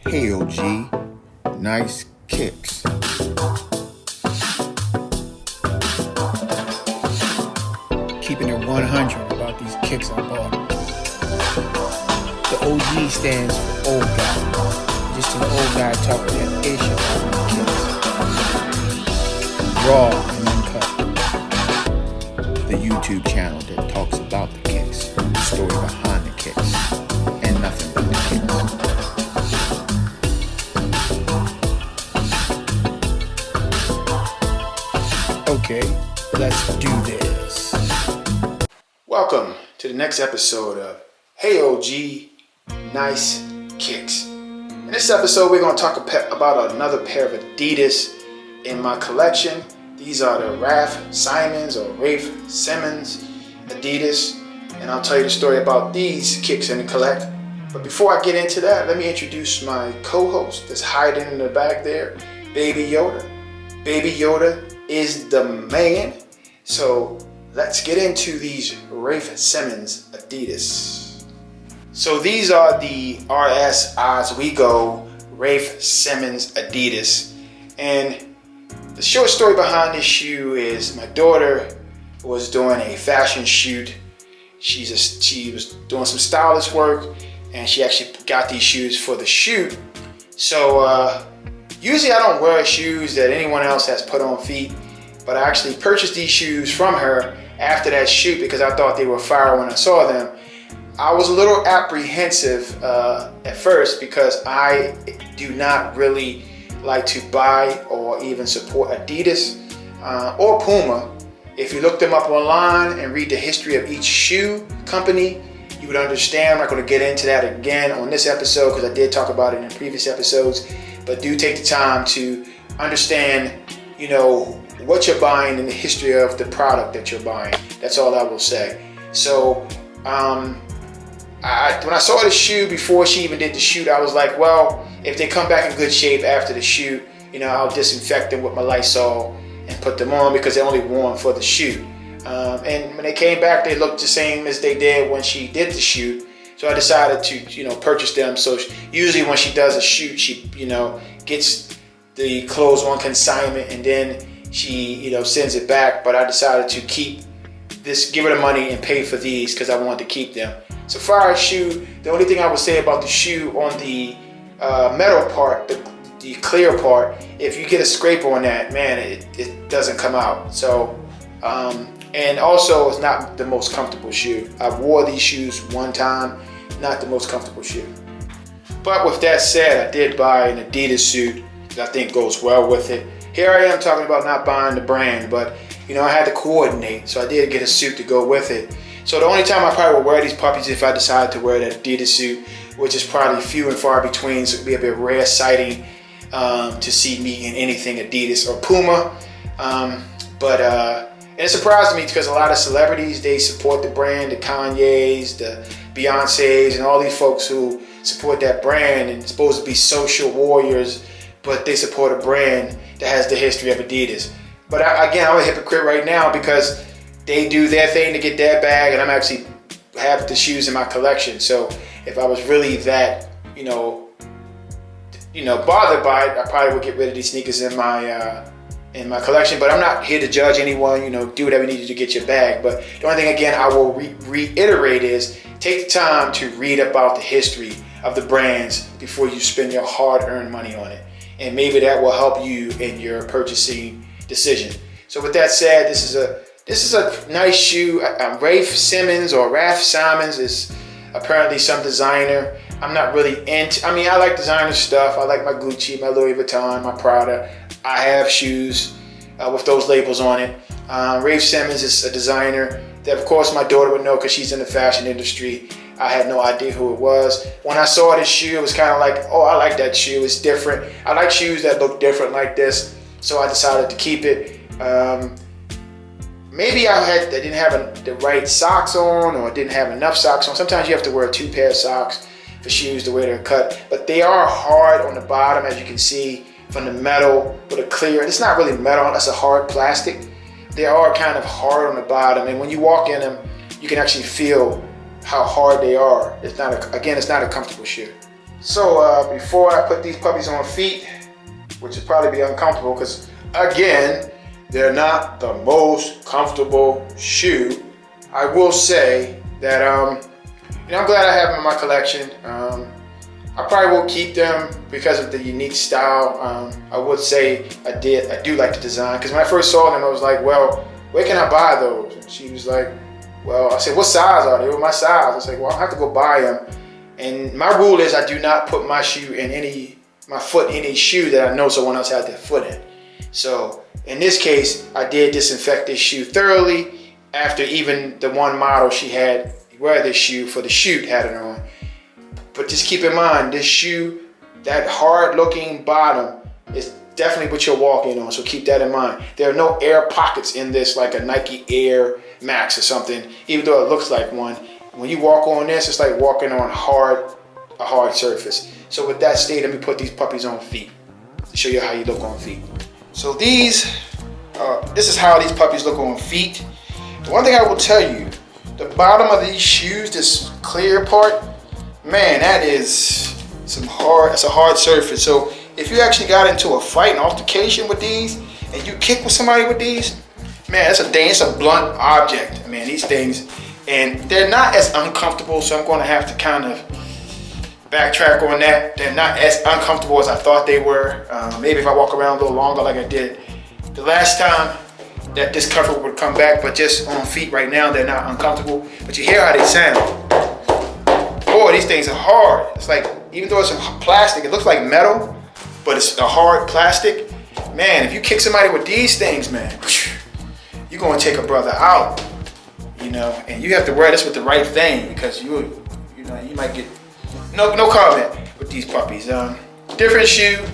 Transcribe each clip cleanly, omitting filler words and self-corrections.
Hey OG, nice kicks. Keeping it 100 about these kicks I bought. The OG stands for old guy. Just an old guy talking that ish about my kicks. Raw and uncut. The YouTube channel that talks about the kicks, the story behind the kicks, and nothing but the kicks. Okay, let's do this. Welcome to the next episode of Hey OG, Nice Kicks. In this episode, we're going to talk about another pair of Adidas in my collection. These are the Raf Simons or Rafe Simmons Adidas, and I'll tell you the story about these kicks in the collect. But before I get into that, let me introduce my co-host that's hiding in the back there, Baby Yoda. Baby Yoda is the man. So let's get into these Rafe Simmons Adidas. So these are the RS Oswego Rafe Simmons Adidas. And the short story behind this shoe is my daughter was doing a fashion shoot. She was doing some stylist work and she actually got these shoes for the shoot. So usually I don't wear shoes that anyone else has put on feet, but I actually purchased these shoes from her after that shoot because I thought they were fire when I saw them. I was a little apprehensive at first because I do not really like to buy or even support Adidas or Puma. If you look them up online and read the history of each shoe company, you would understand. I'm not going to get into that again on this episode because I did talk about it in previous episodes. But do take the time to understand, what you're buying and the history of the product that you're buying. That's all I will say. So, when I saw the shoe before she even did the shoot, I was like, well, if they come back in good shape after the shoot, I'll disinfect them with my Lysol and put them on because they're only worn for the shoot. And when they came back, they looked the same as they did when she did the shoot. So I decided to, purchase them. So usually when she does a shoot, she, gets the clothes on consignment and then she, sends it back. But I decided to keep this, give her the money and pay for these because I wanted to keep them. So fire shoe, the only thing I would say about the shoe on the metal part, the clear part, if you get a scrape on that, man, it doesn't come out. So, and also it's not the most comfortable shoe. I wore these shoes one time, not the most comfortable shoe. But with that said, I did buy an Adidas suit that I think goes well with it. Here I am talking about not buying the brand, but I had to coordinate, so I did get a suit to go with it. So the only time I probably will wear these puppies if I decide to wear that Adidas suit, which is probably few and far between, so it'll be a bit rare sighting to see me in anything Adidas or Puma. And it surprised me because a lot of celebrities, they support the brand, the Kanyes, the Beyoncés, and all these folks who support that brand and supposed to be social warriors, but they support a brand that has the history of Adidas. But again, I'm a hypocrite right now because they do their thing to get their bag, and I'm actually have the shoes in my collection. So if I was really that, bothered by it, I probably would get rid of these sneakers in my collection. But I'm not here to judge anyone. Do whatever you need to do to get your bag. But the only thing, again, I will reiterate is take the time to read about the history of the brands before you spend your hard-earned money on it. And maybe that will help you in your purchasing decision. So with that said, this is a nice shoe. Rafe Simmons or Raf Simons is apparently some designer. I'm not really into, I like designer stuff. I like my Gucci, my Louis Vuitton, my Prada. I have shoes with those labels on it. Rafe Simmons is a designer that, of course, my daughter would know because she's in the fashion industry. I had no idea who it was. When I saw this shoe, it was kind of like, oh, I like that shoe. It's different. I like shoes that look different like this. So I decided to keep it. Maybe I didn't have the right socks on or didn't have enough socks on. Sometimes you have to wear 2 pair of socks for shoes the way they're cut. But they are hard on the bottom, as you can see, from the metal with a clear. It's not really metal, that's a hard plastic. They are kind of hard on the bottom. And when you walk in them, you can actually feel how hard they are. It's not a comfortable shoe. So before I put these puppies on feet, which would probably be uncomfortable because again, they're not the most comfortable shoe, I will say that I'm glad I have them in my collection. I probably will keep them because of the unique style. I would say I do like the design, because when I first saw them I was like, well, where can I buy those? And she was like, well, I said, what size are they? They were my size. I was like, well, I'll have to go buy them. And my rule is I do not put my foot in any shoe that I know someone else had their foot in. So in this case, I did disinfect this shoe thoroughly after even the one model she had wear this shoe for the shoot had it on. But just keep in mind, this shoe, that hard looking bottom is definitely what you're walking on, so keep that in mind. There are no air pockets in this like a Nike Air Max or something, even though it looks like one. When you walk on this, it's like walking on a hard surface. So with that stated, let me put these puppies on feet to show you how you look on feet. So this is how these puppies look on feet. The one thing I will tell you, the bottom of these shoes, this clear part, man, that is it's a hard surface. So if you actually got into a fight, an altercation with these, and you kick with somebody with these, man, it's a blunt object, man, these things. And they're not as uncomfortable, so I'm going to have to kind of backtrack on that. They're not as uncomfortable as I thought they were. Maybe if I walk around a little longer like I did the last time, that discomfort would come back, but just on feet right now, they're not uncomfortable. But you hear how they sound. Boy, these things are hard. It's like, even though it's plastic, it looks like metal, but it's a hard plastic. Man, if you kick somebody with these things, man, you're going to take a brother out. And you have to wear this with the right thing, because you might get no comment with these puppies. Different shoe.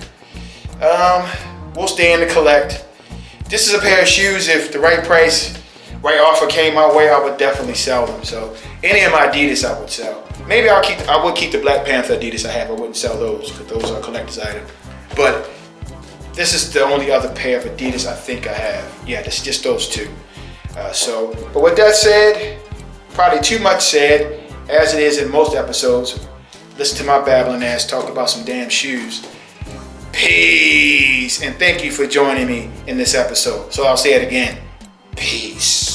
We'll stay in to collect. This is a pair of shoes. If the right price, right offer came my way, I would definitely sell them. So any of my Adidas I would sell. Maybe I would keep the Black Panther Adidas I have. I wouldn't sell those because those are collector's items. But this is the only other pair of Adidas I think I have. Yeah, it's just those two. But with that said, probably too much said, as it is in most episodes. Listen to my babbling ass talk about some damn shoes. Peace, and thank you for joining me in this episode. So I'll say it again. Peace.